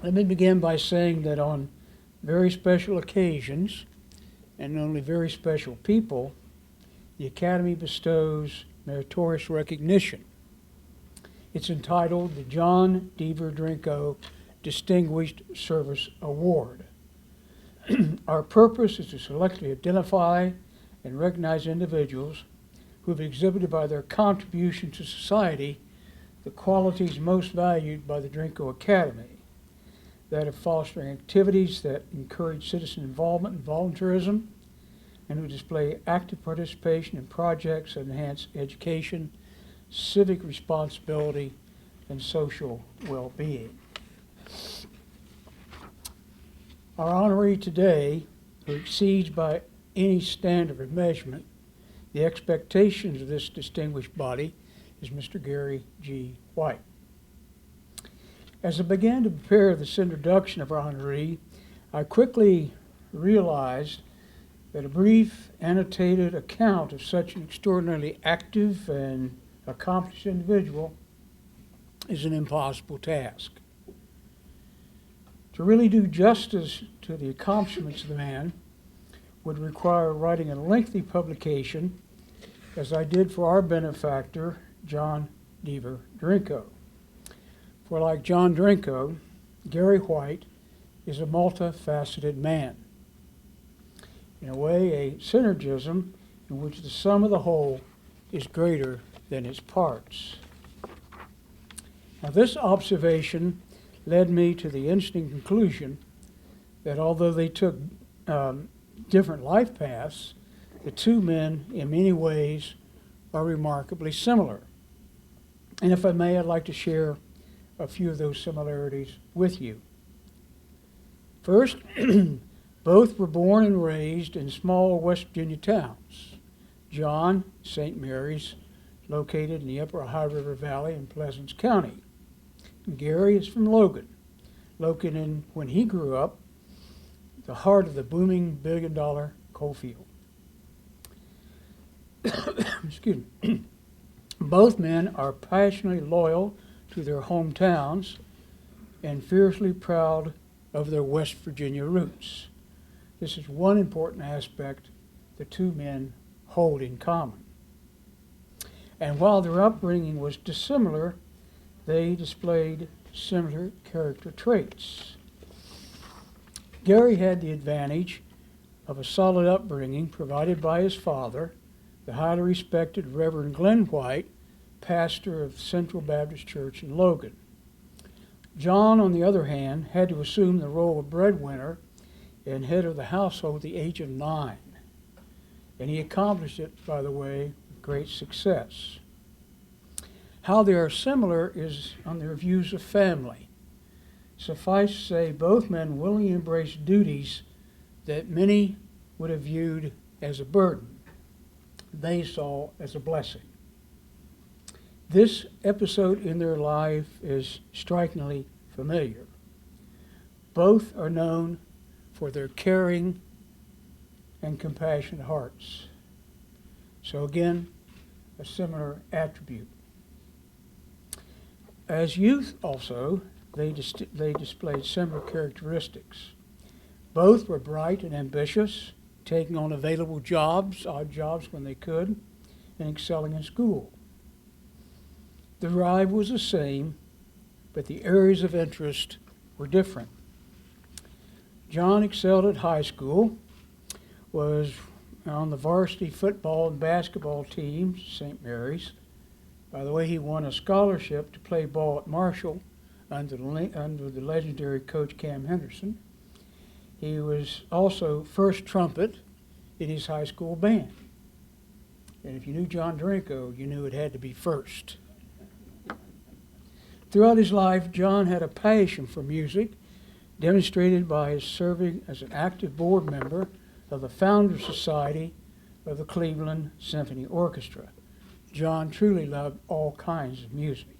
Let me begin by saying that on very special occasions, and only very special people, the Academy bestows meritorious recognition. It's entitled the John Deaver Drinko Distinguished Service Award. Our purpose is to selectively identify and recognize individuals who have exhibited by their contribution to society the qualities most valued by the Drinko Academy, that of fostering activities that encourage citizen involvement and volunteerism, and who display active participation in projects that enhance education, civic responsibility, and social well-being. Our honoree today, who exceeds by any standard of measurement the expectations of this distinguished body, is Mr. Gary G. White. As I began to prepare this introduction of our honoree, I quickly realized that a brief annotated account of such an extraordinarily active and accomplished individual is an impossible task. To really do justice to the accomplishments of the man would require writing a lengthy publication, as I did for our benefactor, John Deaver Drinko. For like John Drinko, Gary White is a multifaceted man. In a way, a synergism in which the sum of the whole is greater than its parts. Now, this observation led me to the interesting conclusion that although they took different life paths, the two men, in many ways, are remarkably similar. And if I may, I'd like to share a few of those similarities with you. First, both were born and raised in small West Virginia towns. John, St. Mary's, located in the upper Ohio River Valley in Pleasants County. And Gary is from Logan, located in, when he grew up, the heart of the booming billion-dollar coal field. Excuse me. Both men are passionately loyal to their hometowns and fiercely proud of their West Virginia roots. This is one important aspect the two men hold in common. And while their upbringing was dissimilar, they displayed similar character traits. Gary had the advantage of a solid upbringing provided by his father, the highly respected Reverend Glenn White, pastor of Central Baptist Church in Logan. John, on the other hand, had to assume the role of breadwinner and head of the household at the age of 9. And he accomplished it, by the way, with great success. How they are similar is on their views of family. Suffice to say, both men willingly embraced duties that many would have viewed as a burden. They saw as a blessing. This episode in their life is strikingly familiar. Both are known for their caring and compassionate hearts. So again, a similar attribute. As youth also, they displayed similar characteristics. Both were bright and ambitious, taking on available jobs, odd jobs when they could, and excelling in school. The drive was the same, but the areas of interest were different. John excelled at high school, was on the varsity football and basketball teams, St. Mary's. By the way, he won a scholarship to play ball at Marshall under the legendary coach Cam Henderson. He was also first trumpet in his high school band. And if you knew John Drinko, you knew it had to be first. Throughout his life, John had a passion for music, demonstrated by his serving as an active board member of the Founders Society of the Cleveland Symphony Orchestra. John truly loved all kinds of music.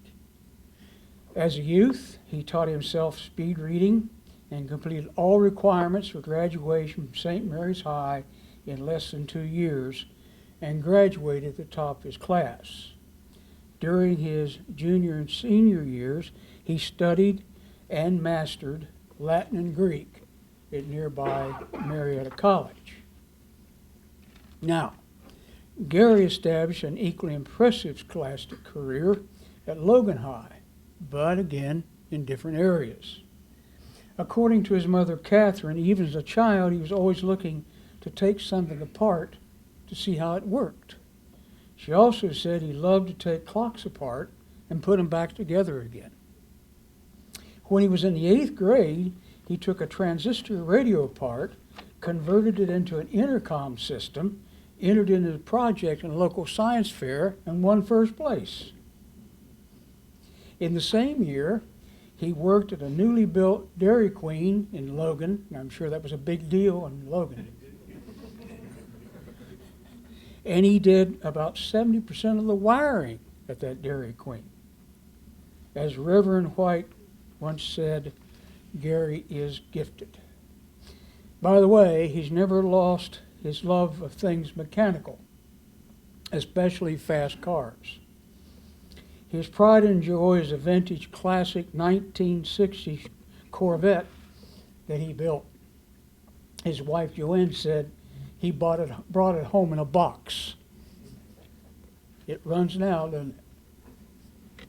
As a youth, he taught himself speed reading and completed all requirements for graduation from St. Mary's High in less than 2 years and graduated at the top of his class. During his junior and senior years, he studied and mastered Latin and Greek at nearby Marietta College. Now, Gary established an equally impressive scholastic career at Logan High, but again in different areas. According to his mother, Catherine, even as a child, he was always looking to take something apart to see how it worked. She also said he loved to take clocks apart and put them back together again. When he was in the 8th grade, he took a transistor radio apart, converted it into an intercom system, entered into the project in a local science fair, and won first place. In the same year, he worked at a newly built Dairy Queen in Logan, and I'm sure that was a big deal in Logan. And he did about 70% of the wiring at that Dairy Queen. As Reverend White once said, Gary is gifted. By the way, he's never lost his love of things mechanical, especially fast cars. His pride and joy is a vintage classic 1960 Corvette that he built. His wife Joanne said he brought it home in a box. It runs now, doesn't it?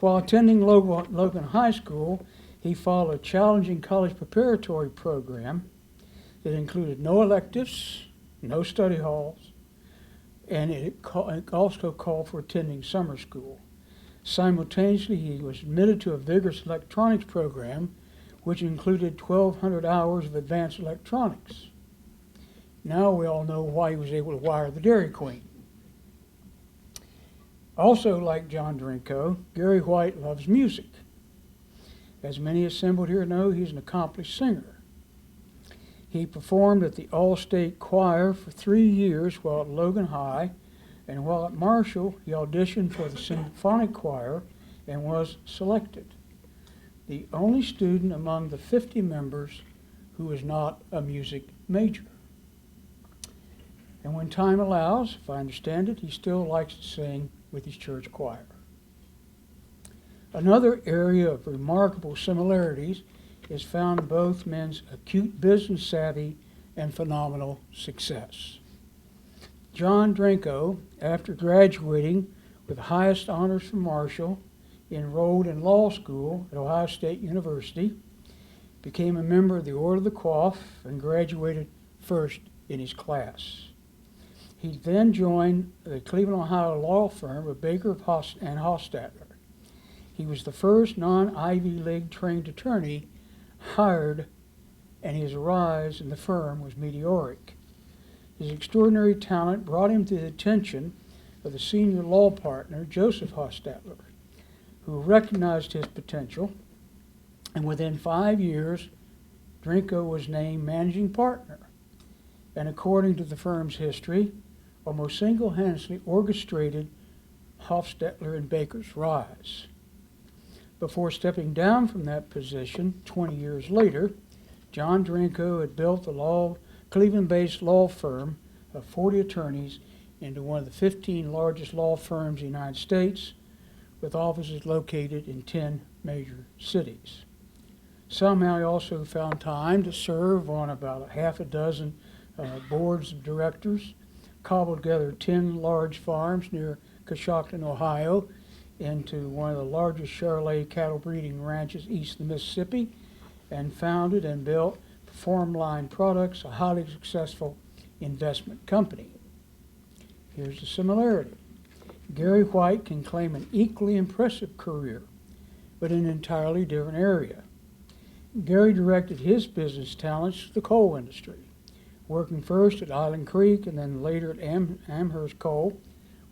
While attending Logan High School, he followed a challenging college preparatory program that included no electives, no study halls, and it also called for attending summer school. Simultaneously, he was admitted to a vigorous electronics program, which included 1,200 hours of advanced electronics. Now we all know why he was able to wire the Dairy Queen. Also, like John Drinko, Gary White loves music. As many assembled here know, he's an accomplished singer. He performed at the All-State Choir for 3 years while at Logan High, and while at Marshall, he auditioned for the Symphonic Choir and was selected. The only student among the 50 members who is not a music major. And when time allows, if I understand it, he still likes to sing with his church choir. Another area of remarkable similarities is found in both men's acute business savvy and phenomenal success. John Drinko, after graduating with the highest honors from Marshall, enrolled in law school at Ohio State University, became a member of the Order of the Kopp, and graduated first in his class. He then joined the Cleveland, Ohio law firm of Baker and Hostetler. He was the first non-Ivy League trained attorney hired, and his rise in the firm was meteoric. His extraordinary talent brought him to the attention of the senior law partner, Joseph Hostetler, who recognized his potential, and within 5 years, Drinko was named managing partner, and according to the firm's history, almost single-handedly orchestrated Hostetler and Baker's rise. Before stepping down from that position 20 years later, John Drinko had built the Cleveland-based law firm of 40 attorneys into one of the 15 largest law firms in the United States, with offices located in 10 major cities. Somehow he also found time to serve on about a half a dozen boards of directors, cobbled together 10 large farms near Coshocton, Ohio, into one of the largest Charolais cattle breeding ranches east of the Mississippi, and founded and built Perform Line Products, a highly successful investment company. Here's the similarity. Gary White can claim an equally impressive career, but in an entirely different area. Gary directed his business talents to the coal industry, working first at Island Creek and then later at Amherst Coal,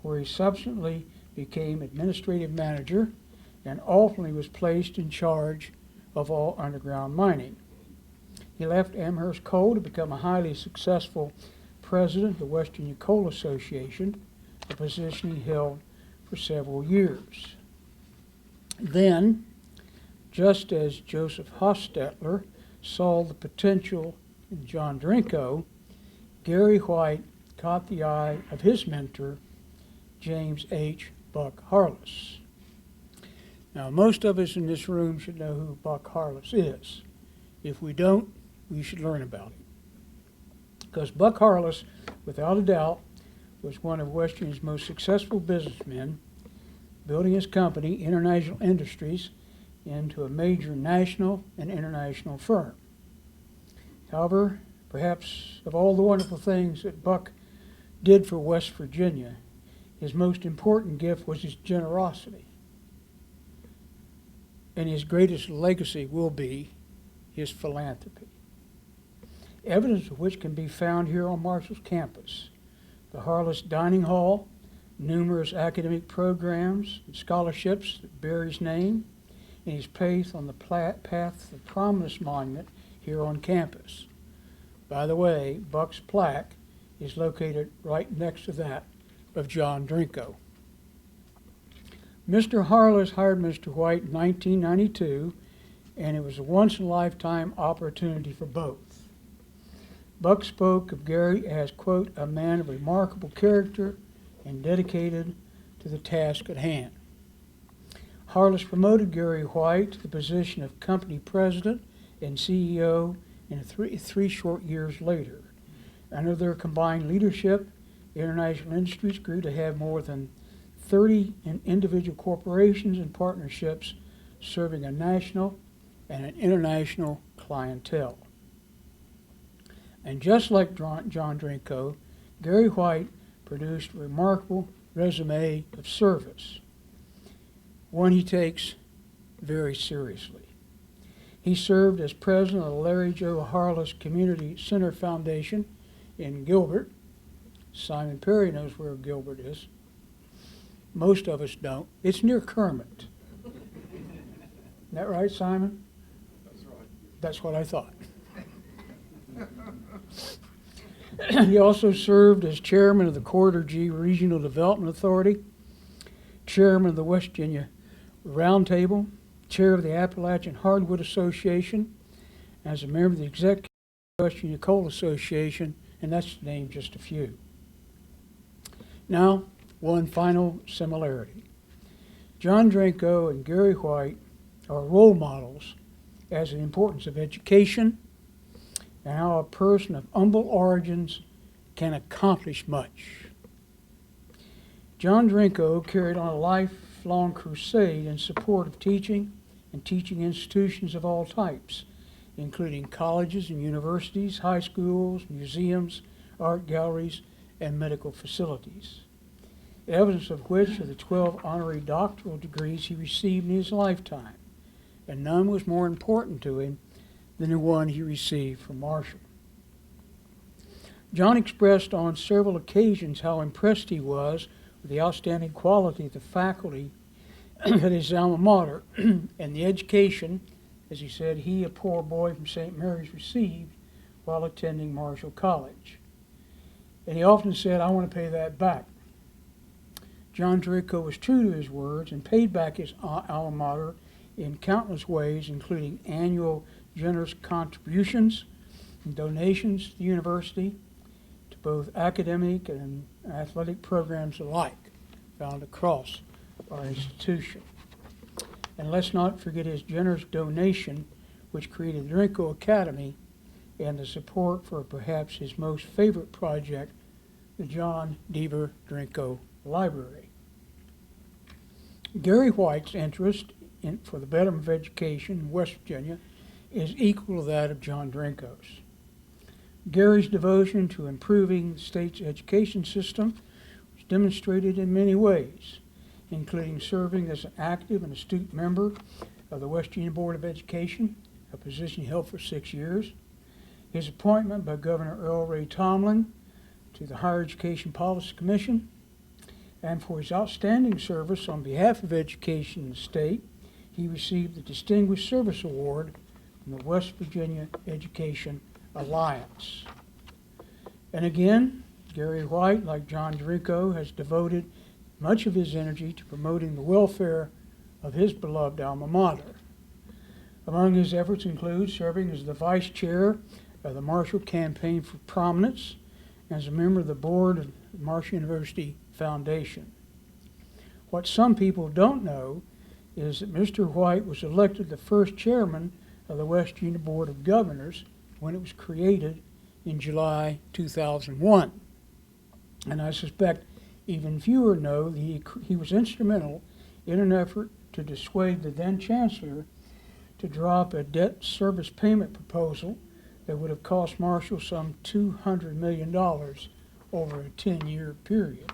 where he subsequently became administrative manager and ultimately was placed in charge of all underground mining. He left Amherst Coal to become a highly successful president of the Western Coal Association, a position he held for several years. Then, just as Joseph Hostetler saw the potential in John Drinko, Gary White caught the eye of his mentor, James H. Buck Harless. Now, most of us in this room should know who Buck Harless is. If we don't, we should learn about him. Because Buck Harless, without a doubt, was one of West Virginia's most successful businessmen, building his company, International Industries, into a major national and international firm. However, perhaps of all the wonderful things that Buck did for West Virginia, his most important gift was his generosity. And his greatest legacy will be his philanthropy, evidence of which can be found here on Marshall's campus. The Harless Dining Hall, numerous academic programs and scholarships that bear his name, and his place on the path to the Prominence Monument here on campus. By the way, Buck's plaque is located right next to that of John Drinko. Mr. Harless hired Mr. White in 1992, and it was a once-in-a-lifetime opportunity for both. Buck spoke of Gary as, quote, a man of remarkable character and dedicated to the task at hand. Harless promoted Gary White to the position of company president and CEO in three short years later. Under their combined leadership, International Industries grew to have more than 30 individual corporations and partnerships serving a national and an international clientele. And just like John Drinko, Gary White produced a remarkable resume of service, one he takes very seriously. He served as president of the Larry Joe Harless Community Center Foundation in Gilbert. Simon Perry knows where Gilbert is. Most of us don't. It's near Kermit. Isn't that right, Simon? That's right. That's what I thought. He also served as chairman of the Corridor G Regional Development Authority, chairman of the West Virginia Roundtable, chair of the Appalachian Hardwood Association, as a member of the executive of the West Virginia Coal Association, and that's to name just a few. Now, one final similarity. John Drinko and Gary White are role models as to the importance of education and how a person of humble origins can accomplish much. John Drinko carried on a lifelong crusade in support of teaching and teaching institutions of all types, including colleges and universities, high schools, museums, art galleries, and medical facilities. Evidence of which are the 12 honorary doctoral degrees he received in his lifetime, and none was more important to him than the one he received from Marshall. John expressed on several occasions how impressed he was with the outstanding quality of the faculty at his alma mater and the education, as he said, he, a poor boy from St. Mary's, received while attending Marshall College. And he often said, I want to pay that back. John Drinko was true to his words and paid back his alma mater in countless ways, including annual generous contributions and donations to the university, to both academic and athletic programs alike found across our institution. And let's not forget his generous donation, which created the Drinko Academy and the support for perhaps his most favorite project, the John Deaver Drinko Library. Gary White's interest for the betterment of education in West Virginia is equal to that of John Drinko's. Gary's devotion to improving the state's education system was demonstrated in many ways, including serving as an active and astute member of the West Virginia Board of Education, a position he held for 6 years, his appointment by Governor Earl Ray Tomlin to the Higher Education Policy Commission, and for his outstanding service on behalf of education in the state, he received the Distinguished Service Award from the West Virginia Education Alliance. And again, Gary White, like John Drinko, has devoted much of his energy to promoting the welfare of his beloved alma mater. Among his efforts include serving as the vice chair of the Marshall Campaign for Prominence and as a member of the board of the Marshall University Foundation. What some people don't know is that Mr. White was elected the first chairman of the West Virginia Board of Governors when it was created in July 2001. And I suspect even fewer know that he was instrumental in an effort to dissuade the then chancellor to drop a debt service payment proposal that would have cost Marshall some $200 million over a 10-year period.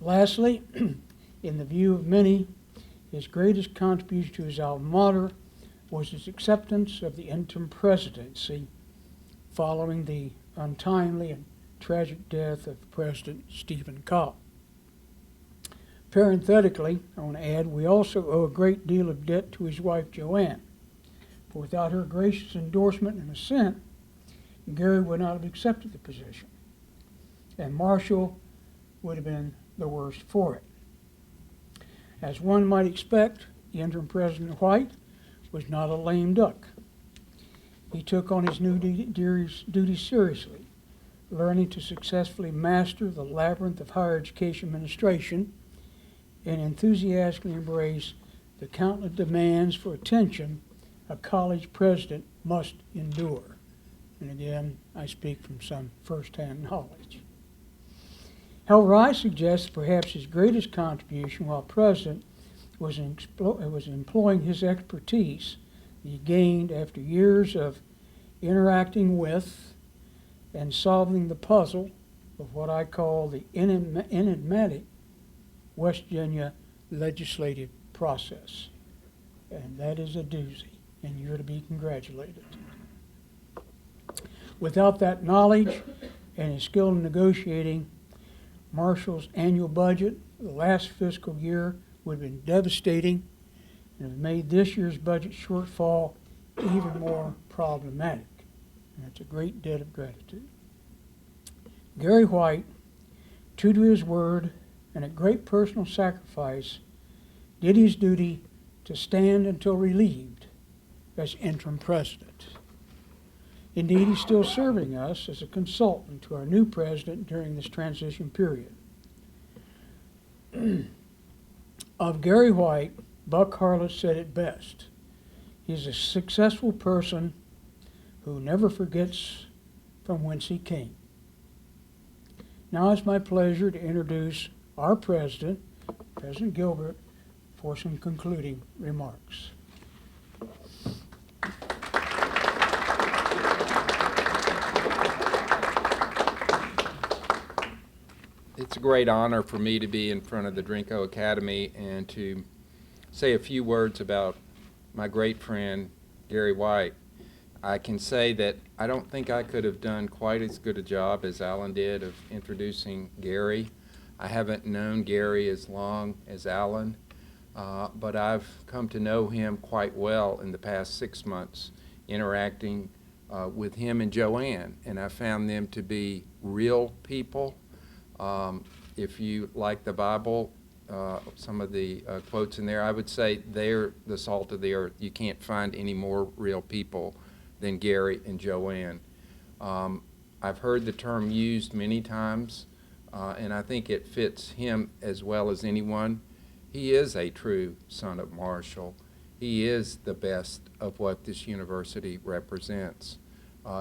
Lastly, in the view of many, his greatest contribution to his alma mater was his acceptance of the interim presidency following the untimely and tragic death of President Stephen Kopp. Parenthetically, I want to add, we also owe a great deal of debt to his wife, Joanne. For without her gracious endorsement and assent, Gary would not have accepted the position, and Marshall would have been the worse for it. As one might expect, the interim President White was not a lame duck. He took on his new duties seriously, learning to successfully master the labyrinth of higher education administration and enthusiastically embrace the countless demands for attention a college president must endure. And again, I speak from some first-hand knowledge. However, I suggest perhaps his greatest contribution while president was employing his expertise that he gained after years of interacting with and solving the puzzle of what I call the enigmatic West Virginia legislative process. And that is a doozy, and you're to be congratulated. Without that knowledge and his skill in negotiating, Marshall's annual budget for the last fiscal year would have been devastating and have made this year's budget shortfall even more problematic. And that's a great debt of gratitude. Gary White, true to his word and at great personal sacrifice, did his duty to stand until relieved as interim president. Indeed, he's still serving us as a consultant to our new president during this transition period. Of Gary White, Buck Harless said it best. He's a successful person who never forgets from whence he came. Now it's my pleasure to introduce our president, President Gilbert, for some concluding remarks. It's a great honor for me to be in front of the Drinko Academy and to say a few words about my great friend, Gary White. I can say that I don't think I could have done quite as good a job as Alan did of introducing Gary. I haven't known Gary as long as Alan, but I've come to know him quite well in the past 6 months, interacting with him and Joanne, and I found them to be real people. If you like the Bible, some of the quotes in there, I would say they're the salt of the earth. You can't find any more real people than Gary and Joanne. I've heard the term used many times, and I think it fits him as well as anyone. He is a true son of Marshall. He is the best of what this university represents.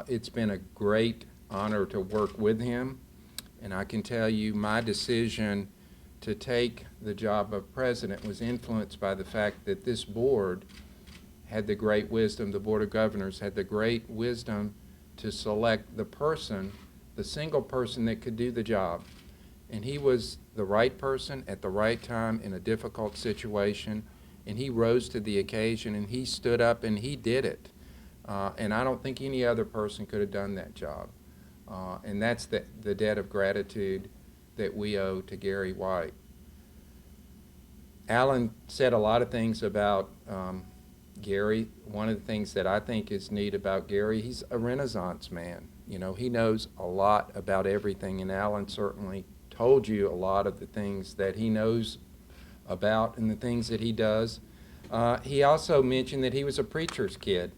It's been a great honor to work with him. And I can tell you my decision to take the job of president was influenced by the fact that this board had the great wisdom, the Board of Governors had the great wisdom to select the person, the single person that could do the job. And he was the right person at the right time in a difficult situation, and he rose to the occasion, and he stood up and he did it. And I don't think any other person could have done that job. And that's the debt of gratitude that we owe to Gary White. Alan said a lot of things about Gary. One of the things that I think is neat about Gary, he's a Renaissance man. You know, he knows a lot about everything, and Alan certainly told you a lot of the things that he knows about and the things that he does. He also mentioned that he was a preacher's kid,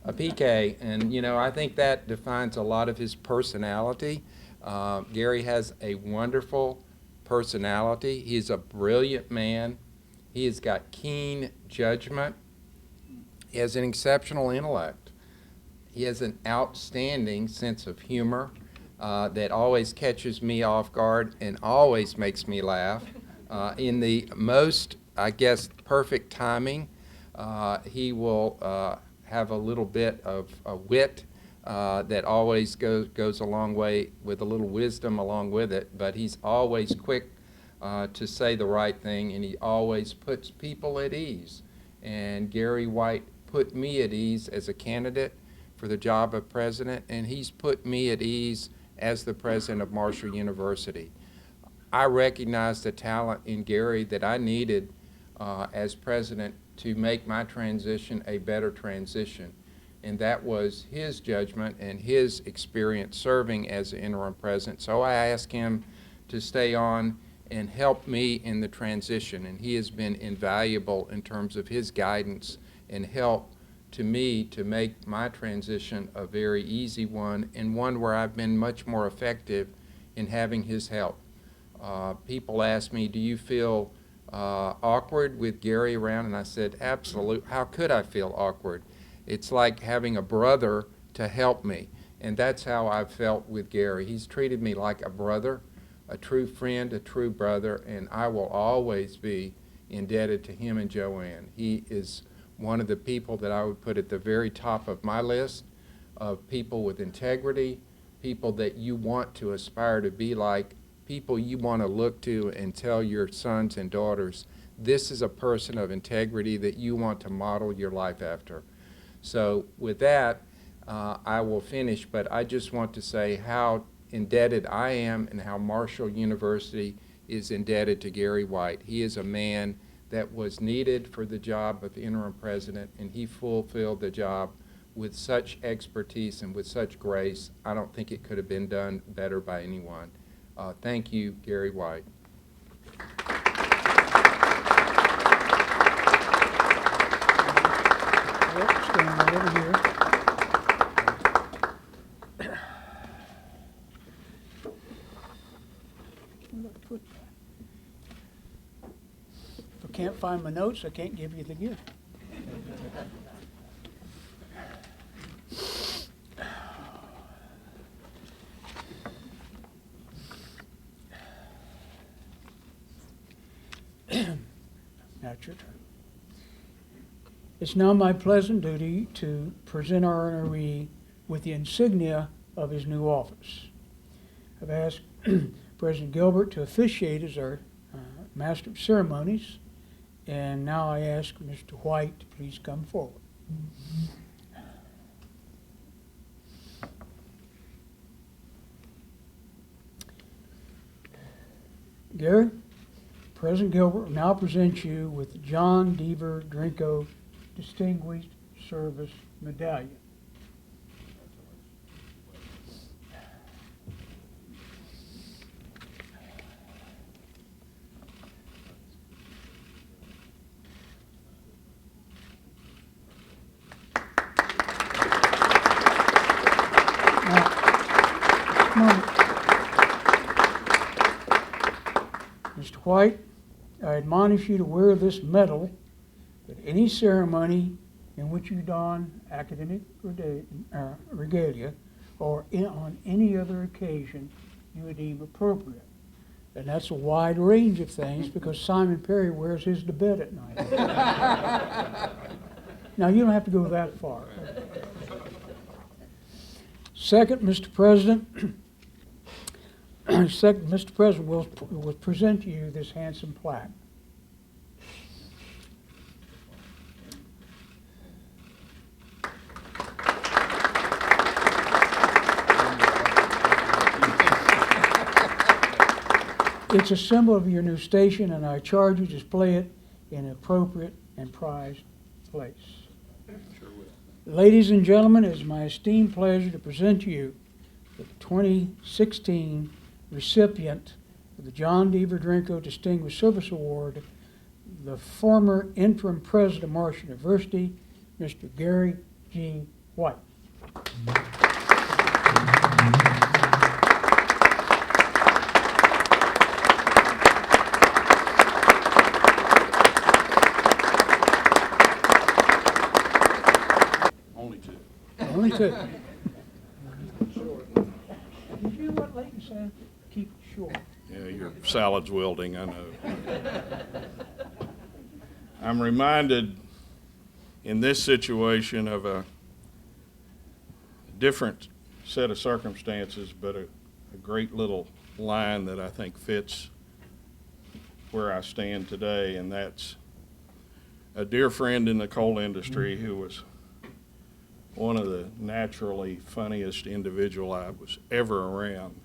a PK, and you know, I think that defines a lot of his personality. Gary has a wonderful personality. He's a brilliant man. He has got keen judgment. He has an exceptional intellect. He has an outstanding sense of humor that always catches me off guard and always makes me laugh. In the most, I guess, perfect timing, he will have a little bit of wit that always goes a long way, with a little wisdom along with it, but he's always quick to say the right thing, and he always puts people at ease. And Gary White put me at ease as a candidate for the job of president, and he's put me at ease as the president of Marshall University. I recognize the talent in Gary that I needed as president to make my transition a better transition. And that was his judgment and his experience serving as the interim president. So I asked him to stay on and help me in the transition. And he has been invaluable in terms of his guidance and help to me to make my transition a very easy one, and one where I've been much more effective in having his help. People ask me, do you feel awkward with Gary around? And I said, absolutely. How could I feel awkward? It's like having a brother to help me. And that's how I've felt with Gary. He's treated me like a brother, a true friend, a true brother, and I will always be indebted to him and Joanne. He is one of the people that I would put at the very top of my list of people with integrity, people that you want to aspire to be like, people you want to look to and tell your sons and daughters, this is a person of integrity that you want to model your life after. So with that, I will finish, but I just want to say how indebted I am and how Marshall University is indebted to Gary White. He is a man that was needed for the job of interim president, and he fulfilled the job with such expertise and with such grace. I don't think it could have been done better by anyone. Thank you, Gary White. Stand right over here. Where did I put that? If I can't find my notes, I can't give you the gift. Now it's your turn. It's now my pleasant duty to present our honoree with the insignia of his new office. I've asked President Gilbert to officiate as our Master of Ceremonies, and now I ask Mr. White to please come forward. Gary, President Gilbert will now present you with the John Deaver Drinko Distinguished Service Medallion. Mr. White, I admonish you to wear this medal at any ceremony in which you don academic regalia or on any other occasion you would deem appropriate. And that's a wide range of things because Simon Perry wears his to bed at night. Now, you don't have to go that far. Second, Mr. President, Mr. President will present to you this handsome plaque. It's a symbol of your new station, and I charge you to display it in an appropriate and prized place. Sure will. Ladies and gentlemen, it is my esteemed pleasure to present to you the 2016 recipient of the John Deaver Drinko Distinguished Service Award, the former interim president of Marshall University, Mr. Gary G. White. Only two. Only two. Did you know what Leighton said? Keep it short. Yeah, your salad's wilting, I know. I'm reminded in this situation of a different set of circumstances, but a great little line that I think fits where I stand today, and that's a dear friend in the coal industry who was one of the naturally funniest individual I was ever around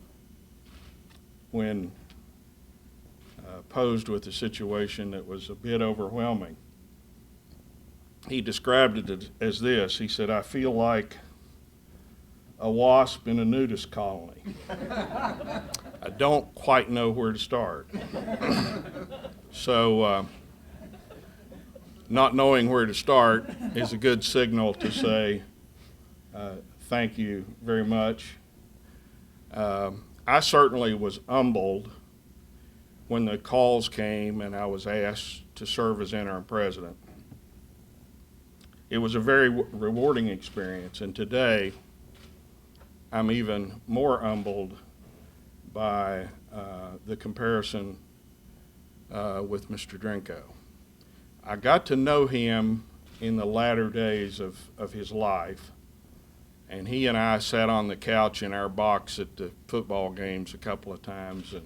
when posed with a situation that was a bit overwhelming. He described it as this. He said, "I feel like a wasp in a nudist colony. I don't quite know where to start." So not knowing where to start is a good signal to say thank you very much. I certainly was humbled when the calls came and I was asked to serve as interim president. It was a very rewarding experience, and today I'm even more humbled by the comparison with Mr. Drinko. I got to know him in the latter days of his life, and he and I sat on the couch in our box at the football games a couple of times and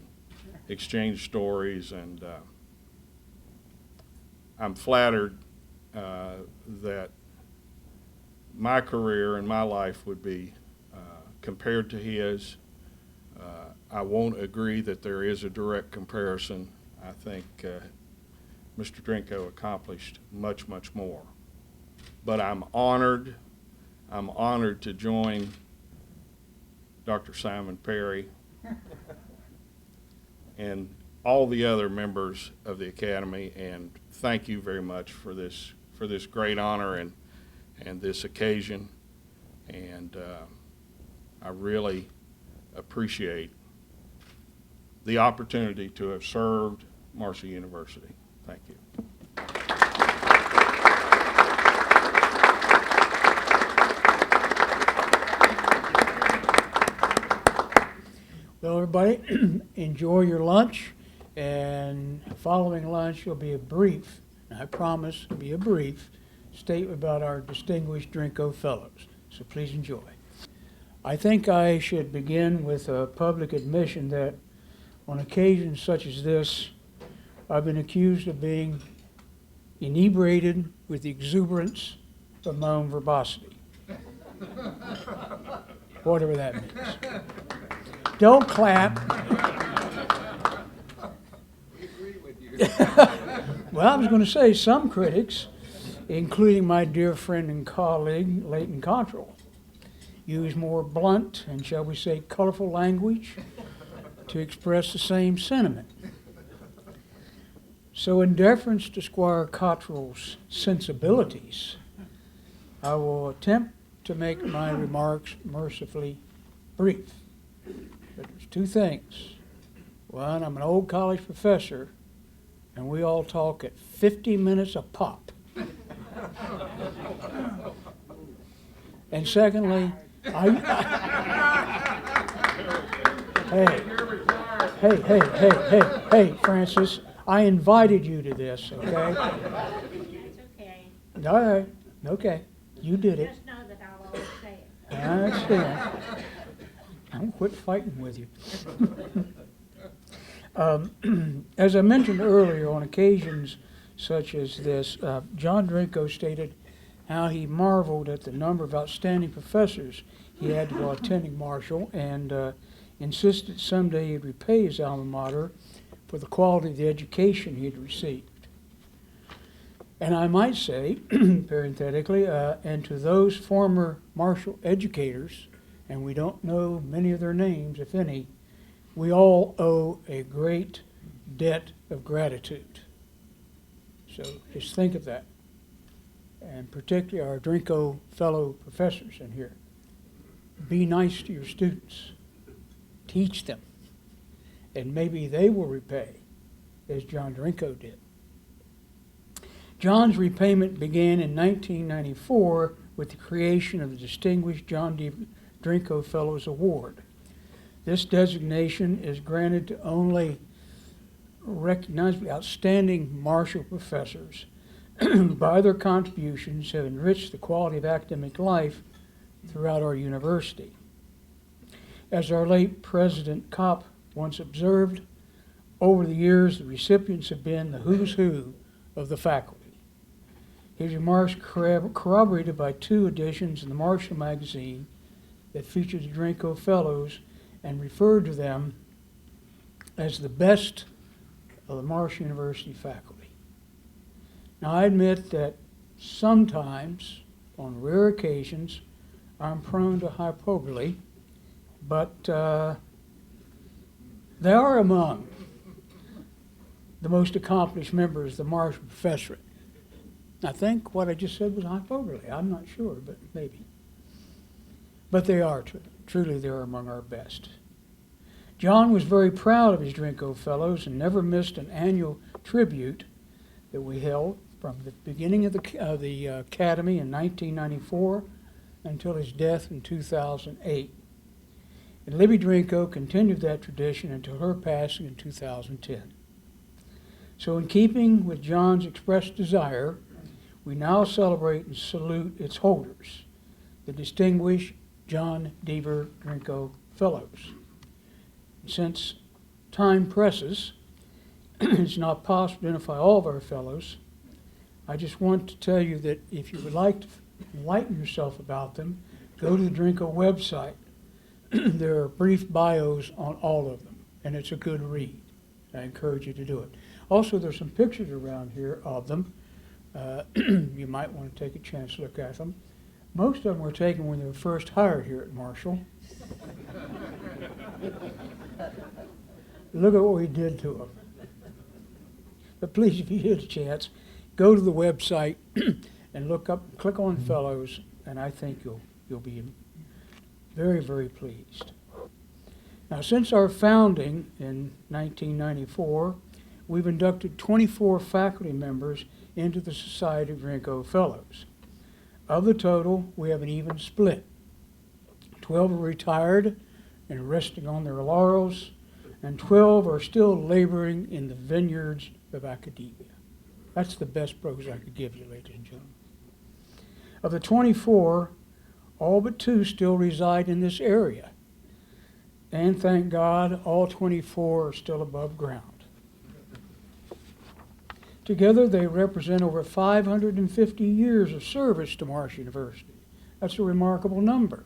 exchanged stories, and I'm flattered that my career and my life would be compared to his. I won't agree that there is a direct comparison. I think Mr. Drinko accomplished much, much more. But I'm honored to join Dr. Simon Perry and all the other members of the Academy, and thank you very much for this great honor and this occasion. And I really appreciate the opportunity to have served Marshall University. Thank you. Well, everybody, enjoy your lunch, and following lunch will be a brief, and I promise it'll be a brief, statement about our distinguished Drinko Fellows. So please enjoy. I think I should begin with a public admission that on occasions such as this, I've been accused of being inebriated with the exuberance of my own verbosity. Whatever that means. Don't clap. We agree with you. Well, I was going to say some critics, including my dear friend and colleague, Leighton Cottrell, use more blunt and, shall we say, colorful language to express the same sentiment. So in deference to Squire Cottrell's sensibilities, I will attempt to make my remarks mercifully brief. But there's two things. One, I'm an old college professor, and we all talk at 50 minutes a pop. And secondly, Hey, Francis, I invited you to this, okay? It's okay. All right, okay, you did it. Just know that I'll always say it. I understand. I won't quit fighting with you. As I mentioned earlier, on occasions such as this, John Drinko stated how he marveled at the number of outstanding professors he had while attending Marshall, and insisted someday he'd repay his alma mater for the quality of the education he'd received. And I might say, parenthetically, and to those former Marshall educators, and we don't know many of their names, if any, we all owe a great debt of gratitude. So just think of that. And particularly our Drinko fellow professors in here. Be nice to your students. Teach them. And maybe they will repay, as John Drinko did. John's repayment began in 1994 with the creation of the Distinguished John D. Drinko Fellows Award. This designation is granted to only recognizably outstanding Marshall professors who, by their contributions, have enriched the quality of academic life throughout our university. As our late President Kopp once observed, over the years the recipients have been the who's who of the faculty. His remarks corroborated by 2 editions in the Marshall magazine that featured the Drinko Fellows and referred to them as the best of the Marshall University faculty. Now, I admit that sometimes, on rare occasions, I'm prone to hyperbole, but they are among the most accomplished members of the Marshall professorate. I think what I just said was hyperbole. I'm not sure, but maybe. But they are truly they are among our best. John was very proud of his Drinko Fellows and never missed an annual tribute that we held from the beginning of the Academy in 1994 until his death in 2008. And Libby Drinko continued that tradition until her passing in 2010. So in keeping with John's expressed desire, we now celebrate and salute its holders, the Distinguished John Deaver Drinko Fellows. Since time presses, it's not possible to identify all of our fellows. I just want to tell you that if you would like to enlighten yourself about them, go to the Drinko website. There are brief bios on all of them, and it's a good read. I encourage you to do it. Also, there's some pictures around here of them. You might want to take a chance to look at them. Most of them were taken when they were first hired here at Marshall. Look at what we did to them. But please, if you get a chance, go to the website and click on Fellows, and I think you'll be very, very pleased. Now, since our founding in 1994, we've inducted 24 faculty members into the Society of Drinko Fellows. Of the total, we have an even split. 12 are retired and resting on their laurels, and 12 are still laboring in the vineyards of academia. That's the best pros I could give you, ladies and gentlemen. Of the 24, all but 2 still reside in this area. And thank God, all 24 are still above ground. Together, they represent over 550 years of service to Marshall University. That's a remarkable number.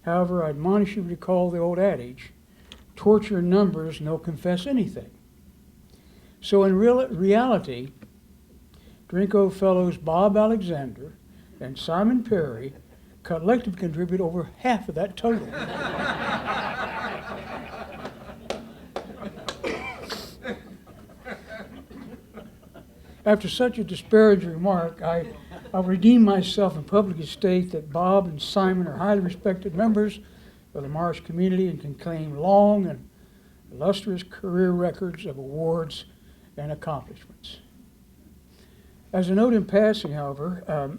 However, I admonish you to recall the old adage, torture numbers, no confess anything. So in reality, Drinko Fellows Bob Alexander and Simon Perry collectively contribute over half of that total. After such a disparaging remark, I'll redeem myself and publicly state that Bob and Simon are highly respected members of the Marsh community and can claim long and illustrious career records of awards and accomplishments. As a note in passing, however,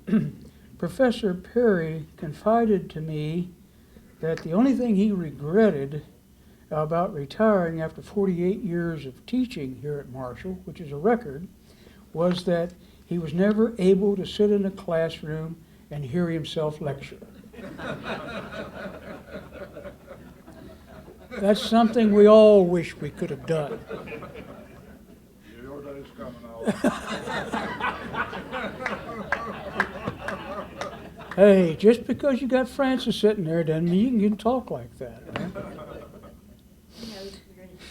Professor Perry confided to me that the only thing he regretted about retiring after 48 years of teaching here at Marshall, which is a record, was that he was never able to sit in a classroom and hear himself lecture. That's something we all wish we could have done. Your day's coming Hey, just because you got Francis sitting there doesn't mean you can talk like that. Right? He knows we're going to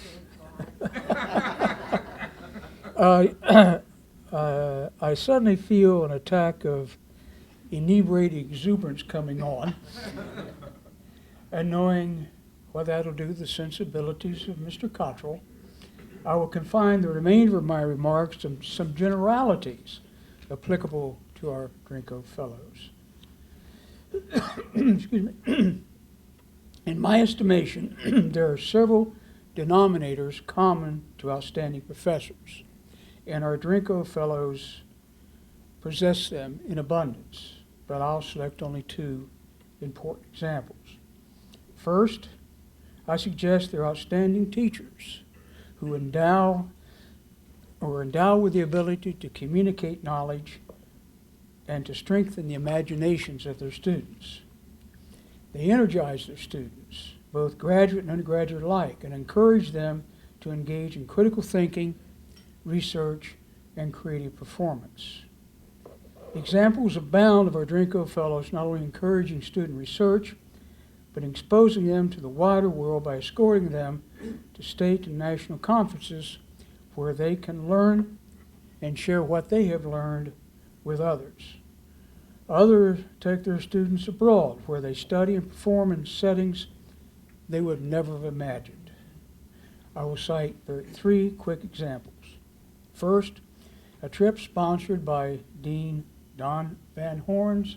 do it. I suddenly feel an attack of inebriated exuberance coming on, and knowing what that'll do to the sensibilities of Mr. Cottrell, I will confine the remainder of my remarks to some generalities applicable to our Drinko Fellows. Excuse me. In my estimation, there are several denominators common to outstanding professors, and our Drinko Fellows possess them in abundance. but I'll select only two important examples. First, I suggest they're outstanding teachers who are endowed with the ability to communicate knowledge and to strengthen the imaginations of their students. They energize their students, both graduate and undergraduate alike, and encourage them to engage in critical thinking, research, and creative performance. Examples abound of our Drinko Fellows not only encouraging student research, but exposing them to the wider world by escorting them to state and national conferences where they can learn and share what they have learned with others. Others take their students abroad where they study and perform in settings they would never have imagined. I will cite three quick examples. First, a trip sponsored by Dean Don Van Horn's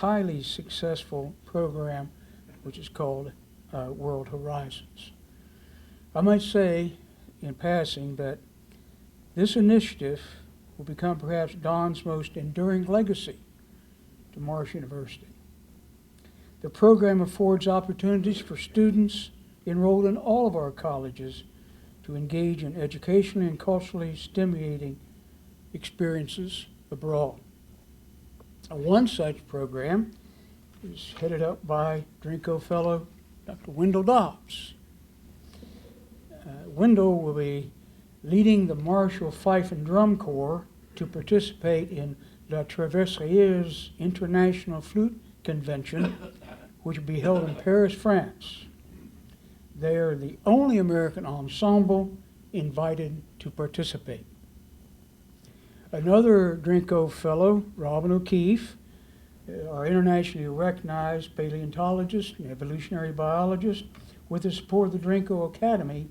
highly successful program, which is called World Horizons. I might say in passing that this initiative will become perhaps Don's most enduring legacy to Marsh University. The program affords opportunities for students enrolled in all of our colleges to engage in educationally and culturally stimulating experiences abroad. One such program is headed up by Drinko Fellow Dr. Wendell Dobbs. Wendell will be leading the Marshall Fife and Drum Corps to participate in La Traverseille's International Flute Convention, which will be held in Paris, France. They are the only American ensemble invited to participate. Another Drinko Fellow, Robin O'Keefe, our internationally recognized paleontologist and evolutionary biologist, with the support of the Drinko Academy,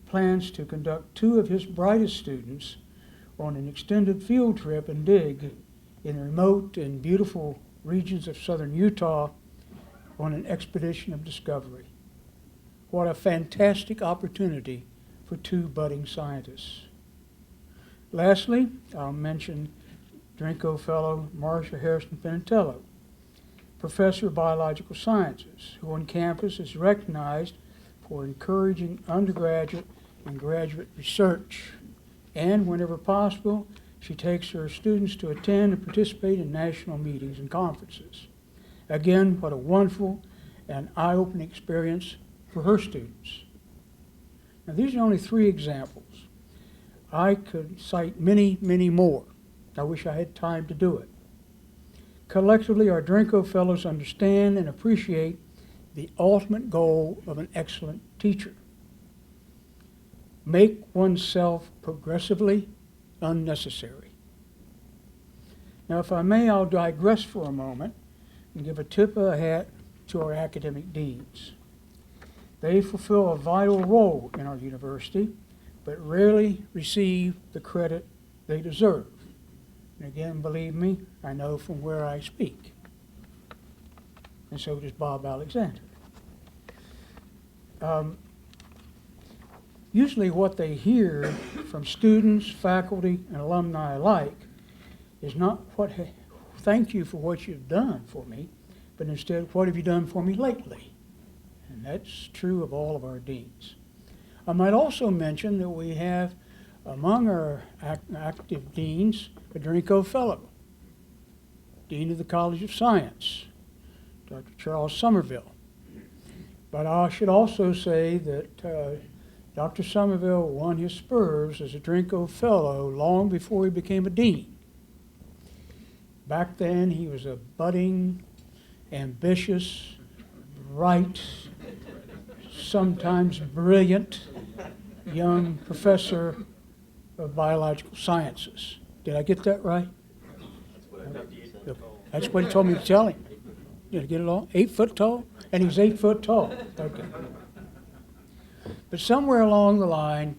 plans to conduct two of his brightest students on an extended field trip and dig in remote and beautiful regions of southern Utah on an expedition of discovery. What a fantastic opportunity for two budding scientists. Lastly, I'll mention Drinko Fellow Marcia Harrison Penatello, Professor of Biological Sciences, who on campus is recognized for encouraging undergraduate and graduate research. And whenever possible, she takes her students to attend and participate in national meetings and conferences. Again, what a wonderful and eye-opening experience for her students. Now, these are only three examples. I could cite many, many more. I wish I had time to do it. Collectively, our Drinko Fellows understand and appreciate the ultimate goal of an excellent teacher. Make oneself progressively unnecessary. Now, if I may, I'll digress for a moment and give a tip of the hat to our academic deans. They fulfill a vital role in our university, but rarely receive the credit they deserve. And again, believe me, I know from where I speak. And so does Bob Alexander. Usually what they hear from students, faculty, and alumni alike is not thank you for what you've done for me, but instead, what have you done for me lately? And that's true of all of our deans. I might also mention that we have among our active deans a Drinko Fellow, Dean of the College of Science, Dr. Charles Somerville. But I should also say that Dr. Somerville won his spurs as a Drinko Fellow long before he became a dean. Back then, he was a budding, ambitious, bright, sometimes brilliant young professor of biological sciences. Did I get that right? That's what he told me to tell him. Did I get it all? 8 foot tall? And he was 8 foot tall. Okay. But somewhere along the line,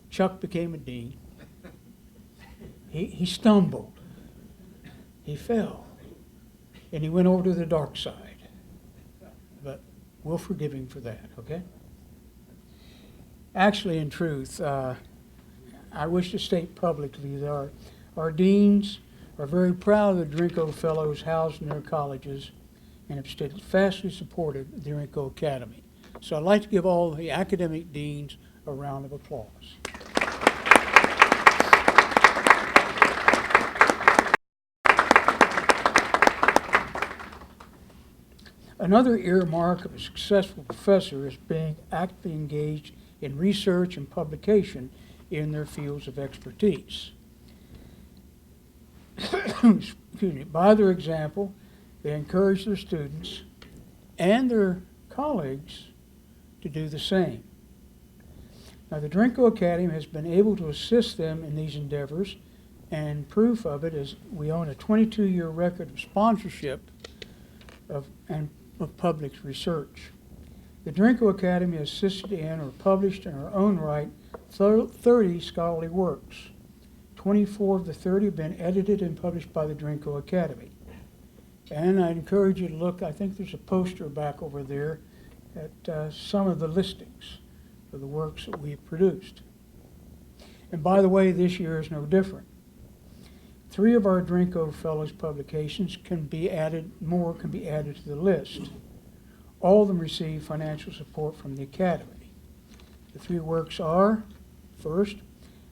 Chuck became a dean. He stumbled. He fell. And he went over to the dark side. But we'll forgive him for that, okay? Actually, in truth, I wish to state publicly that our deans are very proud of the Drinko Fellows housed in their colleges and have steadfastly supported the Drinko Academy. So I'd like to give all the academic deans a round of applause. Another earmark of a successful professor is being actively engaged in research and publication in their fields of expertise. Excuse me. By their example, they encourage their students and their colleagues to do the same. Now, the Drinko Academy has been able to assist them in these endeavors, and proof of it is we own a 22-year record of sponsorship of public research. The Drinko Academy has assisted in or published in her own right 30 scholarly works. 24 of the 30 have been edited and published by the Drinko Academy. And I encourage you to look, I think there's a poster back over there at some of the listings of the works that we've produced. And by the way, this year is no different. 3 of our Drinko Fellows publications can be added to the list. All of them receive financial support from the Academy. The 3 works are, first,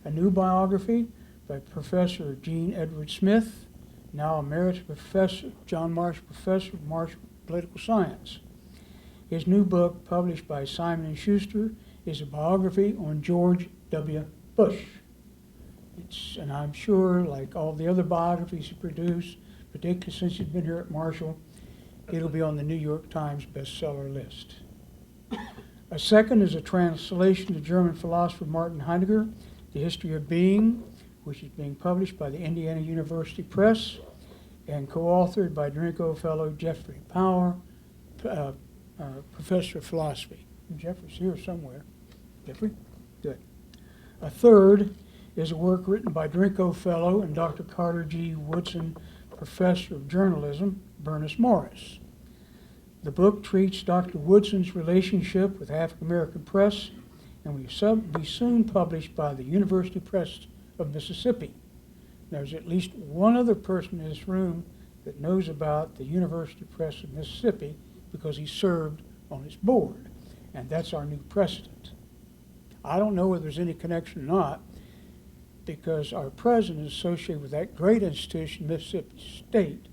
a new biography by Professor Gene Edward Smith, now Emeritus Professor, John Marshall Professor of Marshall Political Science. His new book, published by Simon & Schuster, is a biography on George W. Bush. And I'm sure, like all the other biographies he produced, particularly since he's been here at Marshall, it'll be on the New York Times bestseller list. A second is a translation of German philosopher Martin Heidegger, The History of Being, which is being published by the Indiana University Press and co-authored by Drinko Fellow Jeffrey Power, Professor of Philosophy. And Jeffrey's here somewhere. Jeffrey? Good. A third is a work written by Drinko Fellow and Dr. Carter G. Woodson, Professor of Journalism, Bernice Morris. The book treats Dr. Woodson's relationship with African American press and will be soon published by the University Press of Mississippi. There's at least one other person in this room that knows about the University Press of Mississippi because he served on its board, and that's our new president. I don't know whether there's any connection or not, because our president is associated with that great institution, Mississippi State,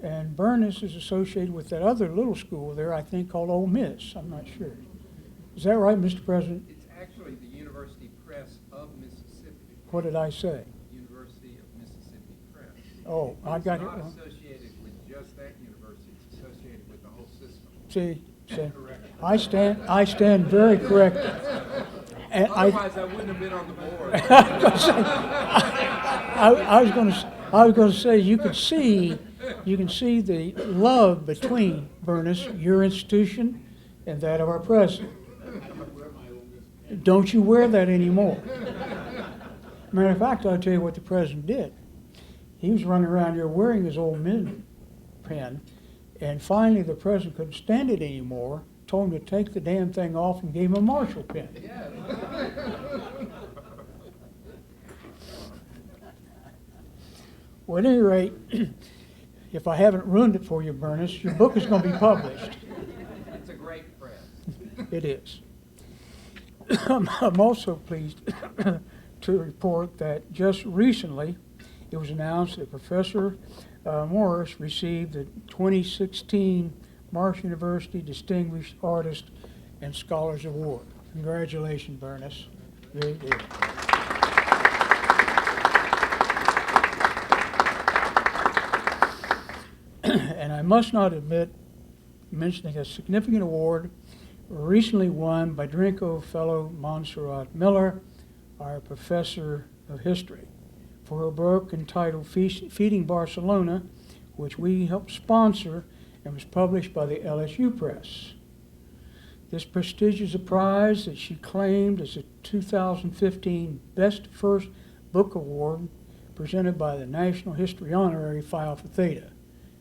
and Bernice is associated with that other little school there, I think, called Ole Miss. I'm not sure. Is that right, Mr. President? It's actually the University Press of Mississippi. What did I say? University of Mississippi Press. Oh, I got it It's not wrong. associated with just that university. It's associated with the whole system. See, I stand very corrected. And Otherwise, I wouldn't have been on the board. I was going to say you can see the love between Bernice, your institution, and that of our president. Don't you wear that anymore? Matter of fact, I'll tell you what the president did. He was running around here wearing his old Mint pen, and finally the president couldn't stand it anymore, told him to take the damn thing off and gave him a Marshall pen. Well, at any rate, if I haven't ruined it for you, Bernice, your book is going to be published. It's a great press. It is. I'm also pleased to report that just recently it was announced that Professor Morris received the 2016 Marshall University Distinguished Artist and Scholars Award. Congratulations, Bernice. Very good. And I must not omit mentioning a significant award recently won by Drinko Fellow Montserrat Miller, our professor of history, for her book entitled Feeding Barcelona, which we helped sponsor and was published by the LSU Press. This prestigious prize that she claimed as a 2015 Best First Book Award presented by the National History Honorary Phi Alpha Theta.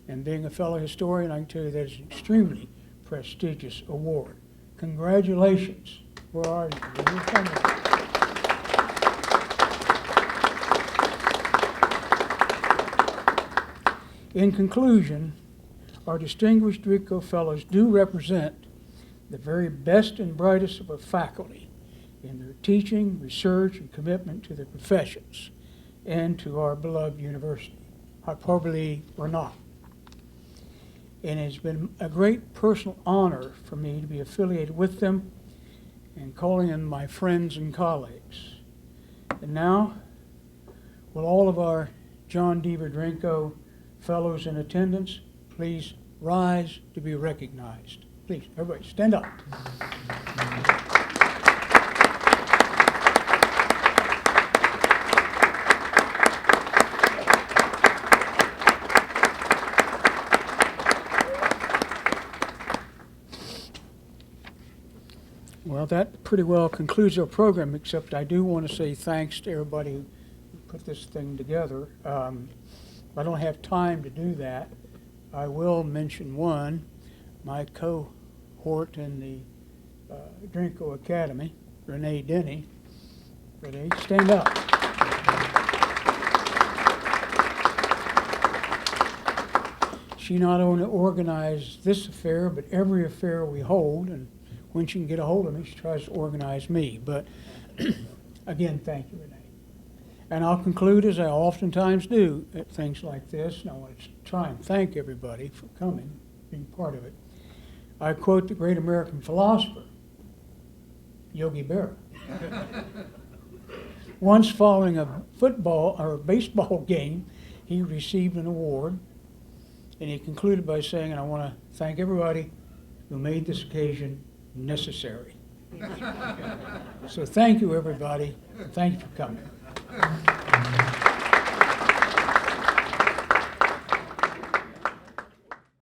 And being a fellow historian, I can tell you that is an extremely prestigious award. Congratulations. Where are you? Where you coming? In conclusion, our distinguished Drinko Fellows do represent the very best and brightest of our faculty in their teaching, research, and commitment to their professions and to our beloved university, hyperbole or not. And it's been a great personal honor for me to be affiliated with them and calling them my friends and colleagues. And now, will all of our John Deaver Drinko Fellows in attendance please rise to be recognized. Please, everybody, stand up. Well, that pretty well concludes our program, except I do want to say thanks to everybody who put this thing together. I don't have time to do that. I will mention one, my cohort in the Drinko Academy, Renee Denny. Renee, stand up. She not only organized this affair, but every affair we hold, and when she can get a hold of me, she tries to organize me. But again, thank you, Renee. And I'll conclude, as I oftentimes do at things like this, and I want to try and thank everybody for coming, being part of it. I quote the great American philosopher, Yogi Berra. Once following a football or a baseball game, he received an award, and he concluded by saying, and I want to thank everybody who made this occasion necessary. So thank you, everybody, and thank you for coming.